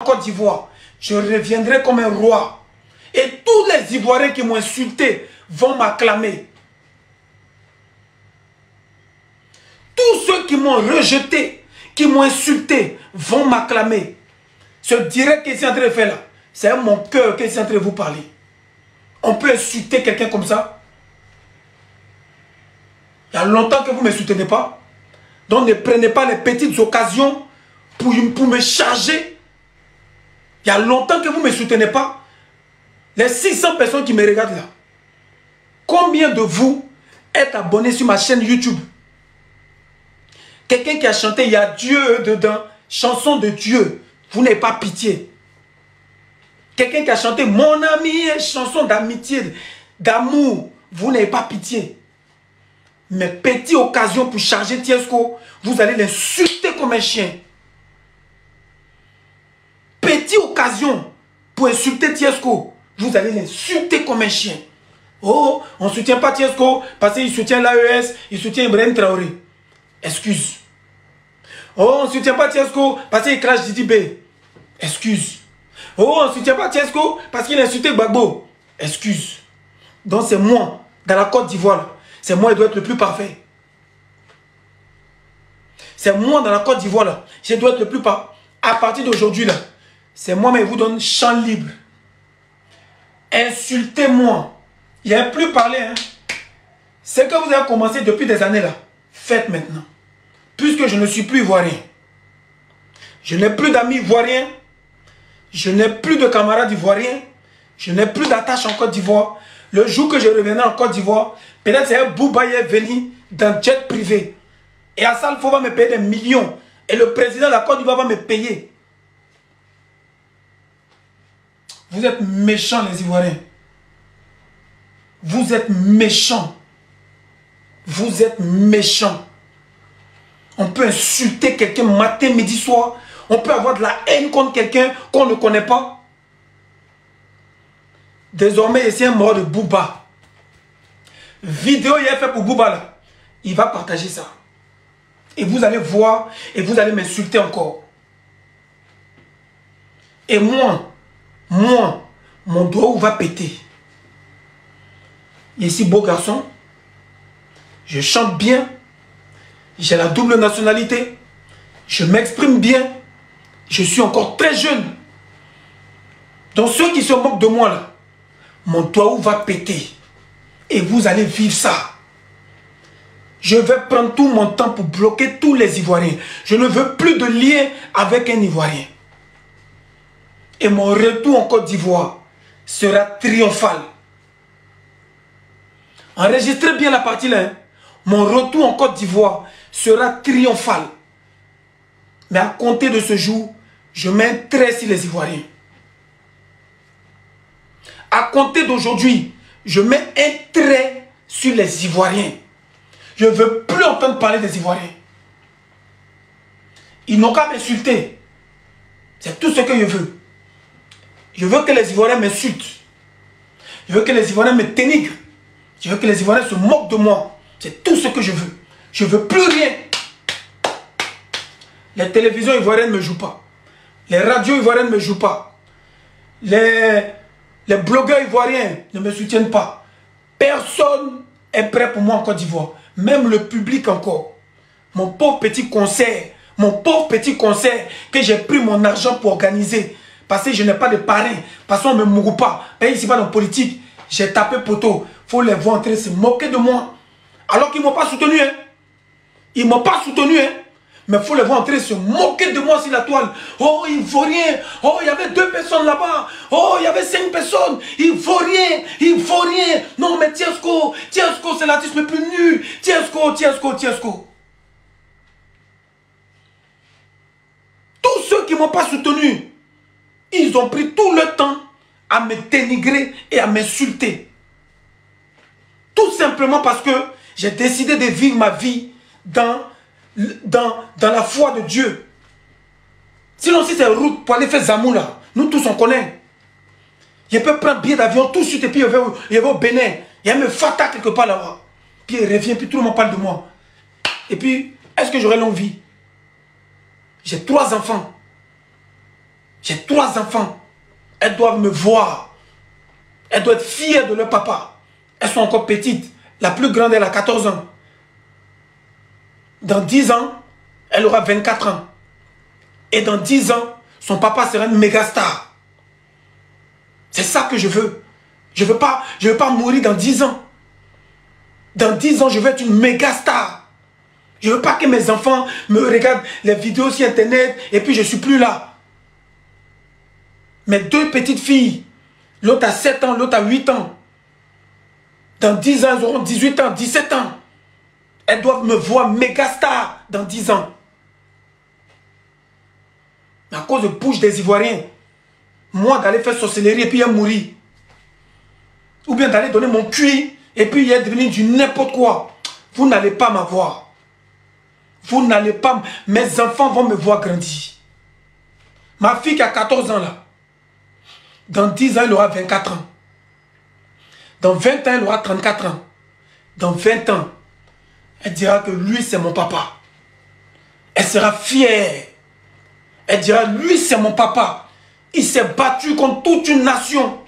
Côte d'Ivoire, je reviendrai comme un roi. Et tous les Ivoiriens qui m'ont insulté vont m'acclamer. Tous ceux qui m'ont rejeté, qui m'ont insulté, vont m'acclamer. Ce direct que je suis en train de faire là, c'est mon cœur que je suis en train de vous parler. On peut insulter quelqu'un comme ça. Il y a longtemps que vous ne me soutenez pas. Donc ne prenez pas les petites occasions pour me charger. Il y a longtemps que vous ne me soutenez pas. Les 600 personnes qui me regardent là. Combien de vous êtes abonnés sur ma chaîne YouTube? Quelqu'un qui a chanté, il y a Dieu dedans, chanson de Dieu. Vous n'avez pas pitié. Quelqu'un qui a chanté, mon ami, chanson d'amitié, d'amour. Vous n'avez pas pitié. Mais petite occasion pour charger Tiesco, vous allez l'insulter comme un chien. Petite occasion pour insulter Tiesco, vous allez l'insulter comme un chien. Oh, on ne soutient pas Tiesco parce qu'il soutient l'AES, il soutient Ibrahim Traoré. Excuse. Oh, on ne soutient pas Tiesco parce qu'il crache Didi B. Excuse. Oh, on ne soutient pas Tiesco parce qu'il a insulté Gbagbo. Excuse. Donc c'est moi, dans la Côte d'Ivoire, c'est moi qui dois être le plus parfait. C'est moi dans la Côte d'Ivoire, là, je dois être le plus parfait. À partir d'aujourd'hui, là, c'est moi qui vous donne champ libre. Insultez-moi. Il n'y a plus parlé. Hein. Ce que vous avez commencé depuis des années là, faites maintenant. Puisque je ne suis plus ivoirien. Je n'ai plus d'amis ivoiriens. Je n'ai plus de camarades ivoiriens. Je n'ai plus d'attache en Côte d'Ivoire. Le jour que je reviendrai en Côte d'Ivoire, peut-être c'est un Boubaye venu d'un jet privé. Et Assalfo va me payer des millions. Et le président de la Côte d'Ivoire va me payer. Vous êtes méchants les Ivoiriens. Vous êtes méchants. Vous êtes méchants. On peut insulter quelqu'un matin, midi, soir. On peut avoir de la haine contre quelqu'un qu'on ne connaît pas. Désormais, c'est un mort de Bouba. Vidéo il a fait pour Bouba là. Il va partager ça. Et vous allez voir et vous allez m'insulter encore. Et moi, mon doigt va péter. Ici, beau garçon. Je chante bien. J'ai la double nationalité. Je m'exprime bien. Je suis encore très jeune. Donc ceux qui se moquent de moi là, mon doigt va péter. Et vous allez vivre ça. Je vais prendre tout mon temps pour bloquer tous les Ivoiriens. Je ne veux plus de lien avec un Ivoirien. Et mon retour en Côte d'Ivoire sera triomphal. Enregistrez bien la partie là. Hein. Mon retour en Côte d'Ivoire sera triomphal. Mais à compter de ce jour, je mets un trait sur les Ivoiriens. À compter d'aujourd'hui, je mets un trait sur les Ivoiriens. Je ne veux plus entendre parler des Ivoiriens. Ils n'ont qu'à m'insulter. C'est tout ce que je veux. Je veux que les Ivoiriens m'insultent. Je veux que les Ivoiriens me dénigrent. Je veux que les Ivoiriens se moquent de moi. C'est tout ce que je veux. Je ne veux plus rien. Les télévisions ivoiriennes ne me jouent pas. Les radios ivoiriennes ne me jouent pas. Les blogueurs ivoiriens ne me soutiennent pas. Personne est prêt pour moi en Côte d'Ivoire. Même le public encore. Mon pauvre petit concert. Mon pauvre petit concert que j'ai pris mon argent pour organiser. Parce que je n'ai pas de parrain. Parce qu'on ne me mourra pas. Et ici, pas dans la politique. J'ai tapé poteau. Il faut les voir en train de se moquer de moi. Alors qu'ils ne m'ont pas soutenu. Hein. Ils ne m'ont pas soutenu. Hein. Mais il faut les voir en train de se moquer de moi sur la toile. Oh, il ne faut rien. Oh, il y avait 2 personnes là-bas. Oh, il y avait 5 personnes. Il ne faut rien. Il ne faut rien. Non, mais Tiesco, c'est l'artiste le plus nul. Tiesco. Tous ceux qui ne m'ont pas soutenu, ils ont pris tout le temps à me dénigrer et à m'insulter. Tout simplement parce que j'ai décidé de vivre ma vie dans la foi de Dieu. Sinon, si c'est route pour aller faire Zamou là, nous tous on connaît. Je peux prendre un billet d'avion tout de suite et puis il va au Bénin. Il y a me fata quelque part là-bas. Puis il revient, puis tout le monde parle de moi. Et puis, est-ce que j'aurai longue vie? J'ai 3 enfants. J'ai 3 enfants. Elles doivent me voir. Elles doivent être fières de leur papa. Elles sont encore petites. La plus grande, elle a 14 ans. Dans 10 ans, elle aura 24 ans. Et dans 10 ans, son papa sera une méga star. C'est ça que je veux. Je veux pas mourir dans 10 ans. Dans 10 ans, je veux être une méga star. Je ne veux pas que mes enfants me regardent les vidéos sur Internet et puis je ne suis plus là. Mes 2 petites filles, l'autre a 7 ans, l'autre a 8 ans. Dans 10 ans, elles auront 18 ans, 17 ans. Elles doivent me voir méga star dans 10 ans. Mais à cause de bouche des Ivoiriens, moi d'aller faire sorcellerie et puis mourir. Ou bien d'aller donner mon cuir et puis il est devenu du n'importe quoi. Vous n'allez pas m'avoir. Vous n'allez pas... Mes enfants vont me voir grandir. Ma fille qui a 14 ans là, dans 10 ans, elle aura 24 ans. Dans 20 ans, elle aura 34 ans. Dans 20 ans, elle dira que lui, c'est mon papa. Elle sera fière. Elle dira, lui, c'est mon papa. Il s'est battu contre toute une nation.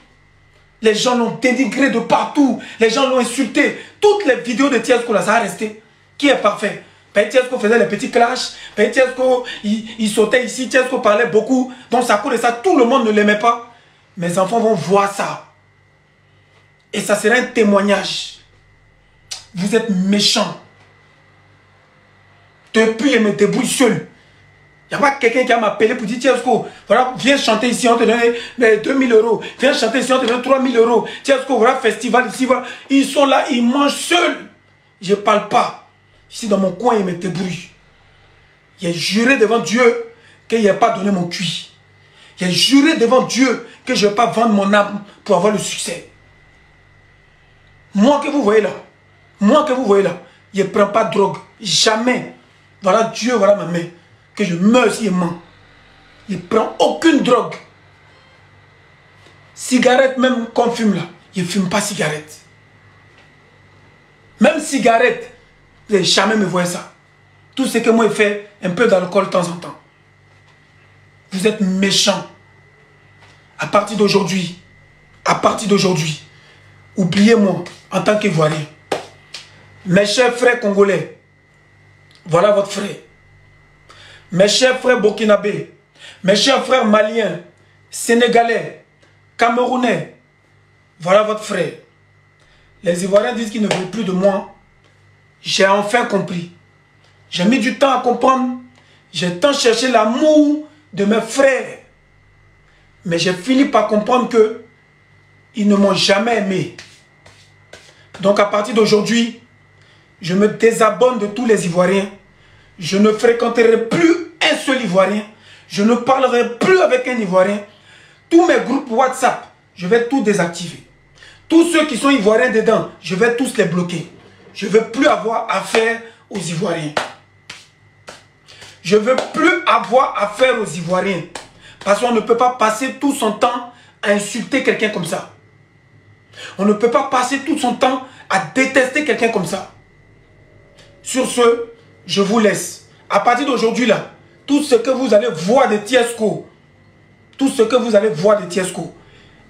Les gens l'ont dénigré de partout. Les gens l'ont insulté. Toutes les vidéos de Tiesco, là, ça a resté. Qui est parfait? Tiesco faisait les petits clashs. Tiesco, il sautait ici. Tiesco parlait beaucoup. Donc, ça cause de ça, tout le monde ne l'aimait pas. Mes enfants vont voir ça. Et ça sera un témoignage. Vous êtes méchants. Depuis, je me débrouille seul. Il n'y a pas quelqu'un qui va m'appeler pour dire, Tiesco, voilà, viens chanter ici, on te donne 2000 euros. Viens chanter ici, on te donne 3000 euros. Tiesco, voilà, festival ici, voilà. Ils sont là, ils mangent seuls. Je ne parle pas. Ici, dans mon coin, ils me débrouillent. J'ai juré devant Dieu qu'il n'a pas donné mon cuit. J'ai juré devant Dieu que je ne vais pas vendre mon âme pour avoir le succès. Moi que vous voyez là, je ne prends pas de drogue. Jamais. Voilà Dieu, voilà ma main. Que je meurs si je mens. Je ne prends aucune drogue. Cigarette même qu'on fume là, je ne fume pas cigarette. Même cigarette, vous n'allez jamais me voir ça. Tout ce que moi je fais, un peu d'alcool de temps en temps. Vous êtes méchants. À partir d'aujourd'hui, oubliez-moi en tant qu'Ivoirien. Mes chers frères congolais, voilà votre frère. Mes chers frères burkinabés, mes chers frères maliens, sénégalais, camerounais, voilà votre frère. Les Ivoiriens disent qu'ils ne veulent plus de moi. J'ai enfin compris. J'ai mis du temps à comprendre. J'ai tant cherché l'amour de mes frères. Mais j'ai fini par comprendre que ils ne m'ont jamais aimé. Donc à partir d'aujourd'hui, je me désabonne de tous les Ivoiriens. Je ne fréquenterai plus un seul Ivoirien. Je ne parlerai plus avec un Ivoirien. Tous mes groupes WhatsApp, je vais tout désactiver. Tous ceux qui sont Ivoiriens dedans, je vais tous les bloquer. Je ne veux plus avoir affaire aux Ivoiriens. Je ne veux plus avoir affaire aux Ivoiriens. Parce qu'on ne peut pas passer tout son temps à insulter quelqu'un comme ça. On ne peut pas passer tout son temps à détester quelqu'un comme ça. Sur ce, je vous laisse. À partir d'aujourd'hui là, tout ce que vous allez voir de Tiesco,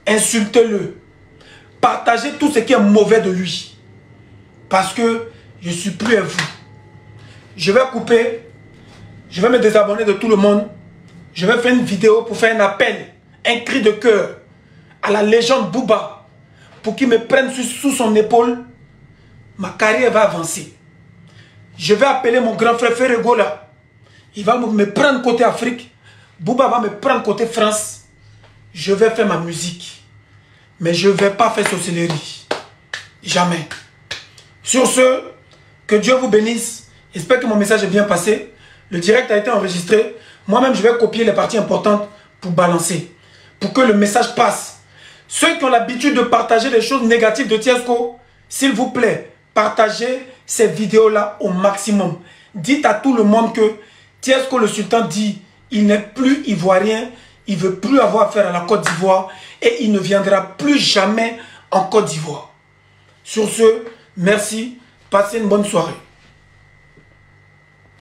insultez-le. Partagez tout ce qui est mauvais de lui. Parce que je ne suis plus à vous. Je vais couper. Je vais me désabonner de tout le monde. Je vais faire une vidéo pour faire un appel, un cri de cœur à la légende Bouba pour qu'il me prenne sous son épaule. Ma carrière va avancer. Je vais appeler mon grand frère Ferrego là. Il va me prendre côté Afrique. Bouba va me prendre côté France. Je vais faire ma musique. Mais je ne vais pas faire sorcellerie. Jamais. Sur ce, que Dieu vous bénisse. J'espère que mon message est bien passé. Le direct a été enregistré. Moi-même, je vais copier les parties importantes pour balancer. Pour que le message passe. Ceux qui ont l'habitude de partager les choses négatives de Tiesco, s'il vous plaît, partagez ces vidéos-là au maximum. Dites à tout le monde que Tiesco le Sultan dit, il n'est plus ivoirien, il ne veut plus avoir affaire à la Côte d'Ivoire et il ne viendra plus jamais en Côte d'Ivoire. Sur ce, merci, passez une bonne soirée.